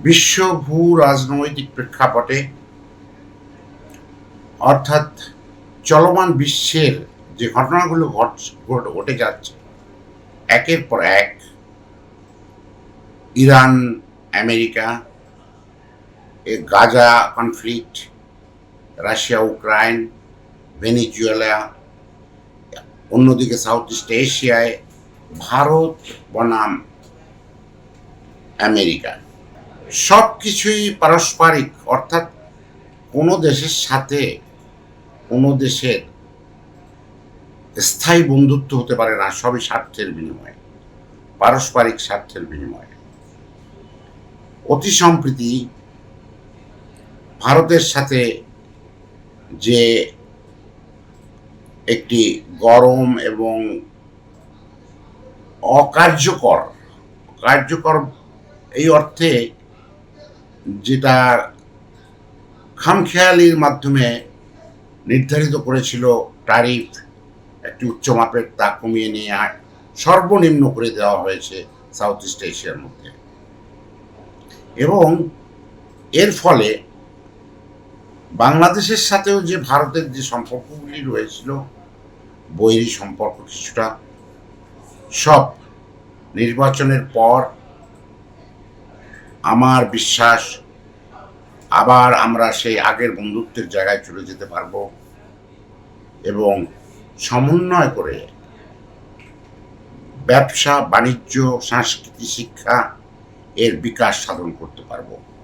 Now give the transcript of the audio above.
বিশ্ব ভূ রাজনৈতিক প্রেক্ষাপটে অর্থাৎ চলমান বিশ্বের যে ঘটনাগুলো ঘটে যাচ্ছে একের পর এক, Iran, America, Gaza conflict, Russia Ukraine, Venezuela, অন্যদিকে সাউথ ইস্ট এশিয়ায় ভারত বনাম আমেরিকা, সব কিছুই পারস্পরিক, অর্থাৎ কোনো দেশের সাথে কোনো দেশের স্থায়ী বন্ধুত্ব হতে পারে না, সবই স্বার্থের বিনিময়ে, পারস্পরিক স্বার্থের বিনিময়ে। অতি সম্প্রতি ভারতের সাথে যে একটি গরম এবং কার্যকর এই অর্থে যেটা খামখেয়ালির মাধ্যমে নির্ধারিত করেছিল ট্যারিফ একটি উচ্চমাপের, তা কমিয়ে নিয়ে সর্বনিম্ন করে দেওয়া হয়েছে সাউথ ইস্ট এশিয়ার মধ্যে। এবং এর ফলে বাংলাদেশের সাথেও যে ভারতের যে সম্পর্কগুলি রয়েছিল, বৈরী সম্পর্ক কিছুটা, সব নির্বাচনের পর আমার বিশ্বাস আবার আমরা সেই আগের বন্ধুত্বের জায়গায় চলে যেতে পারব এবং সমন্বয় করে ব্যবসা, বাণিজ্য, সংস্কৃতি, শিক্ষা এর বিকাশ সাধন করতে পারব।